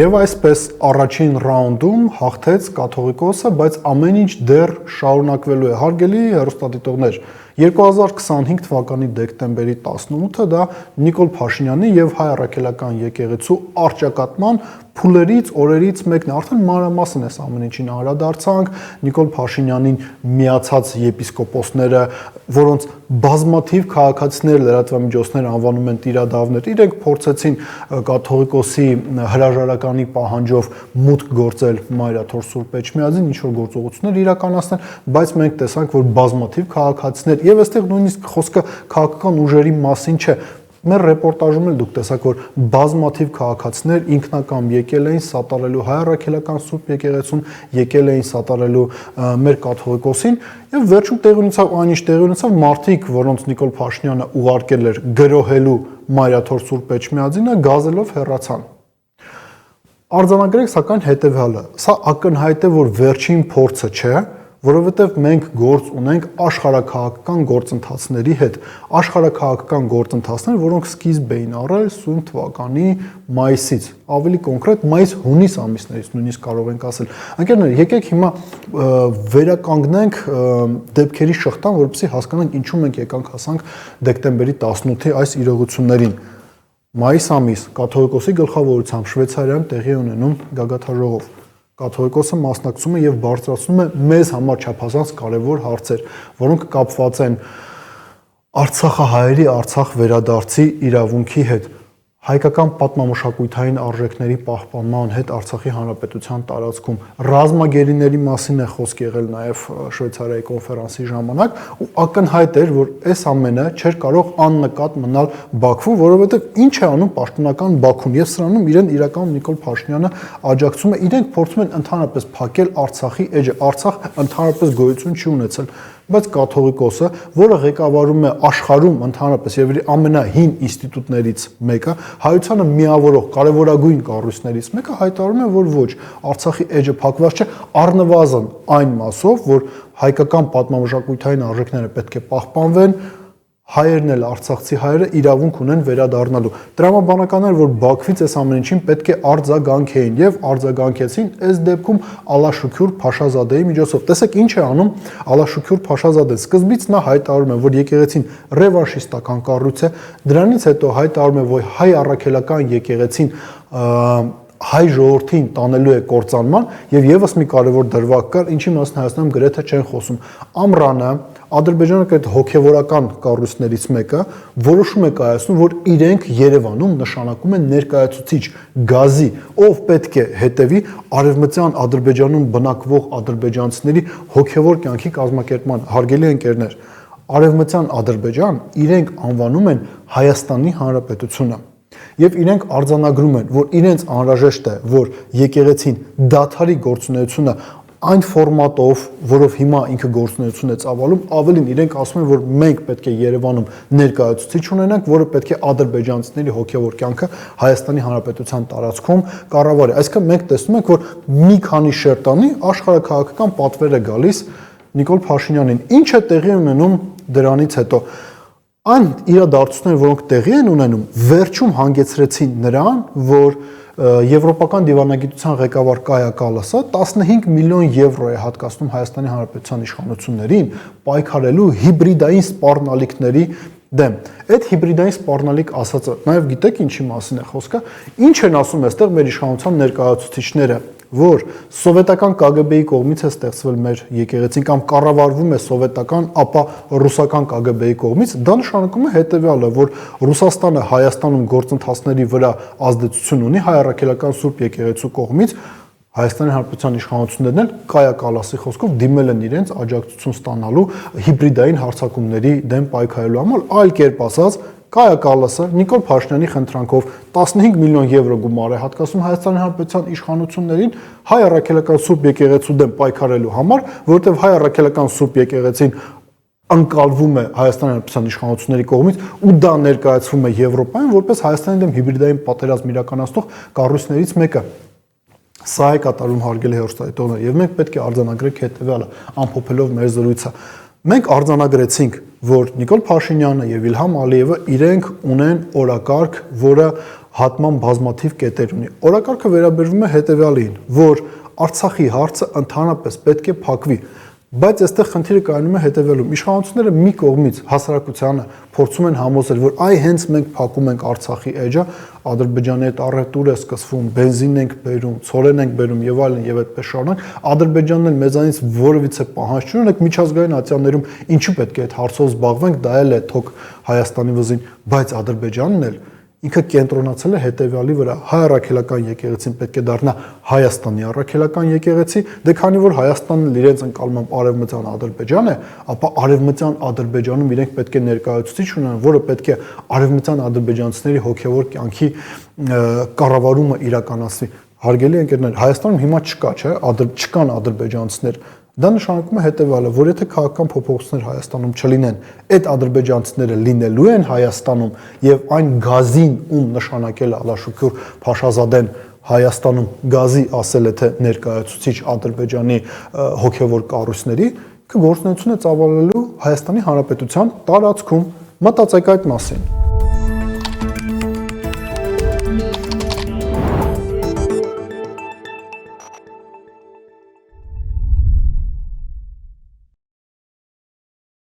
Եվ այսպես առաջին ռաունդում հաղթեց կաթողիկոսը, բայց ամեն ինչ դեռ շարունակվելու է։ Հարգելի հեռուստադիտողներ, 2025 թվականի դեկտեմբերի 18-ը դա Նիկոլ Փաշինյանի եւ Հայ առաքելական եկեղեցու առճակատման փուլերից օրերից մեկն է, արդեն մանրամասն է ամեն ինչին անդրադարձանք, Նիկոլ Փաշինյանին միացած եպիսկոպոսները, որոնց բազմաթիվ քաղաքացիներ լրատվամիջոցներ անվանում են տիրադավներ, իրենք փորձեցին կաթողիկոսի հրաժարականի պահանջով մուտք գործել Մայրաթոր Սուրբ Էջմիածին, ինչ որ գործողություններ իրականացնել, բայց մենք տեսանք, որ բազմաթիվ քաղաքացիներ եւ այստեղ նույնիսկ խոսքը քաղաքական ուժերի մասին չէ։ Մեր ռեպորտաժում էլ դուք տեսաք, որ բազմաթիվ քաղաքացիներ ինքնակամ եկել էին սատարելու Հայ առաքելական Սուրբ եկեղեցուն, եկել էին սատարելու մեր կաթողիկոսին եւ վերջում տեղի ունեցավ այն ինչ տեղի ունեցավ, մարդիկ, որոնց Նիկոլ Փաշինյանը ուղարկել էր գրոհելու Մայրաթոր Սուրբ Էջմիածինը, գազելով հեռացան։ Արձանագրենք սակայն հետեւյալը. սա ակնհայտ է, որ վերջին փորձը չէ, որովհետև մենք գործ ունենք աշխարհաքաղաքական գործընթացների հետ, աշխարհաքաղաքական գործընթացներ, որոնք սկիզբ էին առել սույն թվականի մայիսից, ավելի կոնկրետ մայիս-հունիս ամիսներից նույնիսկ կարող ենք ասել։ Ընկերներ, եկեք հիմա վերականգնենք դեպքերի շղթան, որպեսզի հասկանանք ինչու մենք եկանք հասանք դեկտեմբերի 18-ի այս իրողություններին։ Մայիս ամիս կաթողիկոսի գլխավորությամբ Շվեյցարիայում տեղի ունենում գագաթաժողով։ Կաթողիկոսը մասնակցում է եւ բարձրացնում է մեզ համար չափազանց կարևոր հարցեր, որոնք կապված են Արցախահայերի Արցախ վերադարձի իրավունքի հետ, հայկական պատմամշակութային արժեքների պահպանման հետ Արցախի հանրապետության տարածքում, ռազմագերիների մասին է խոսք եղել նաեւ Շվեյցարիայի կոնֆերանսի ժամանակ, ու ակնհայտ էր, որ այս ամենը չէր կարող աննկատ մնալ Բաքվում, որովհետեւ ինչ է անում պաշտոնական Բաքուն, եւ սրանում իրեն իրականում Նիկոլ Փաշինյանը աջակցում է, իրենք փորձում են ընդհանրապես փակել Արցախի էջը, Արցախ ընդհանրապես գոյություն չի ունեցել, բայց կաթողիկոսը, որը ղեկավարում է աշխարհում ընդհանրապես եւ իր ամենահին ինստիտուտներից մեկը, հայությանը միավորող կարևորագույն կառույցներից մեկը հայտարարում է, որ ոչ, Արցախի էջը փակված չէ, առնվազն այն մասով, որ հայկական պատմամշակութային արժեքները պետք է պահպանվեն, հայերն էլ արցախցի հայերը իրավունք ունեն վերադառնալու։ Տրամաբանականներ, որ Բաքվից այս ամեն ինչին պետք է արձագանքեին եւ արձագանքեցին այս դեպքում Ալաշուքյուր Փաշազադեի միջոցով։ Տեսեք ինչ է անում Ալաշուքյուր Փաշազադեն։ Սկզբից նա հայտարարում է, որ եկեղեցին ռևանշիստական կառույց է, դրանից հետո հայտարարում է, որ հայ առաքելական եկեղեցին հայ ժողովրդին տանելու է կործանման եւ եւս մի կարևոր դրվագ կար, ինչի մասին Հայաստանում գրեթե չեն խոսում։ Ամռանը Ադրբեջանը այդ հոգեվորական կառույցներից մեկը որոշում է կայացնում, որ իրենք Երևանում նշանակում են ներկայացուցիչ գազի, ով պետք է հետևի արևմտյան Ադրբեջանում բնակվող ադրբեջանցիների հոգեվոր կյանքի կազմակերպման։ Հարգելի ընկերներ, արևմտյան Ադրբեջան իրենք անվանում են Հայաստանի Հանրապետությունը։ Եվ իրենք արձանագրում են, որ իրենց անհրաժեշտ է, որ եկեղեցին դադարի գործունեությունը այն ֆորմատով, որով հիմա ինքը գործունեություն է ծավալում, ավելին իրենք ասում են, որ մենք պետք է Երևանում ներկայացուցիչ ունենանք, որը պետք է ադրբեջանցիների հոգևոր կյանքը Հայաստանի Հանրապետության տարածքում կառավարի։ Այսինքն մենք տեսնում ենք, որ մի քանի շերտանի աշխարհաքաղաքական պատվեր է գալիս Նիկոլ Փաշինյանին։ Ինչ է տեղի ունենում դրանից հետո։ Այն իրադարձությունները, որոնք տեղի են ունենում, վերջում հանգեցրեցին նրան, որ Եվրոպական դիվանագիտության ղեկավար Կայա Կալասը 15 միլիոն եվրո է հատկացնում Հայաստանի Հանրապետության իշխանություններին պայքարելու հիբրիդային սպառնալիքների դեմ։ Այդ հիբրիդային սպառնալիք ասածը նաև գիտեք ինչի մասին է խոսքը, ինչ են ասում այստեղ մեր իշխանության ներկայացուցիչները, որ սովետական KGB-ի կողմից է ստեղծվել մեր եկեղեցին կամ կառավարվում է սովետական, ապա ռուսական KGB-ի կողմից, դա նշանակում է հետևյալը, որ Ռուսաստանը Հայաստանում գործընթացների վրա ազդեցություն ունի Հայ առաքելական Սուրբ եկեղեցու կողմից, Հայաստանի Հանրապետության իշխանություններն էլ Կայա Կալասի խոսքով դիմել են իրենց աջակցություն ստանալու հիբրիդային հարձակումների դեմ պայքարելու համար, այլ կերպ ասած, Կայա Կալասը Նիկոլ Փաշինյանի խնդրանքով 15 միլիոն եվրո գումար է հատկացնում Հայաստանի Հանրապետության իշխանություններին Հայ առաքելական Սուրբ եկեղեցու դեմ պայքարելու համար, որովհետև Հայ առաքելական Սուրբ եկեղեցին անկալվում է Հայաստանի Հանրապետության իշխանությունների կողմից ու դա ներկայացվում է Եվրոպայում որպես Հայաստանի դեմ հիբրիդային պատերազմ իրականացնող կառույցներից մեկը։ Սա է կատարում հարգելի հեռուստադիտողներ, եւ մենք պետք է արձանագրենք հետեւյալը, ամփոփելով մեր զրույցը։ Մենք արձանագրեցինք, որ Նիկոլ Փաշինյանը եւ Իլհամ Ալիևը իրենք ունեն օրակարգ, որը հատման բազմաթիվ կետեր ունի։ Օրակարգը վերաբերվում է հետեւյալին, որ Արցախի հարցը ընդհանրապես պետք է փակվի, բայց այստեղ խնդիրը կայանում է հետեւյալում. իշխանությունները մի կողմից հասարակությանը փորձում են համոզել, որ այ հենց մենք փակում ենք Արցախի էջը, Ադրբեջանի հետ առևտուր է սկսվում, բենզին ենք բերում, ցորեն ենք բերում եւ այլն եւ այդպես շարունակ, Ադրբեջանն էլ մեզանից որևիցե պահանջ չունի, ունենք միջազգային ատյաններում ինչու պետք է այդ հարցով զբաղվենք, դա էլ է թոք Հայաստանի վզին, բայց Ադրբեջանն էլ ինքը կենտրոնացել է հետևյալի վրա. հայ առաքելական եկեղեցին պետք է դառնա Հայաստանի առաքելական եկեղեցի, դե քանի որ Հայաստանն իրենց ընկալմամբ արևմտյան Ադրբեջան է, ապա արևմտյան Ադրբեջանում իրենք պետք է ներկայացուցիչ ունենան, որը պետք է արևմտյան ադրբեջանցիների հոգևոր կյանքի կառավարումը իրականացնի։ Հարգելի ընկերներ, Հայաստանում հիմա չկա, չէ, չկան ադրբեջանցիներ։ Դա նշանակում է հետևյալը, որ եթե քաղաքական փոփոխություններ Հայաստանում չլինեն, այդ ադրբեջանցիները լինելու են Հայաստանում եւ այն գազին, ում նշանակել է Ալաշուկյուր Փաշազադեն Հայաստանում գազի ասել է թե ներկայացուցիչ Ադրբեջանի հոգևոր կառույցների, կգործունեություն է ծավալելու Հայաստանի Հանրապետության տարածքում։ Մտածեք այդ մասին։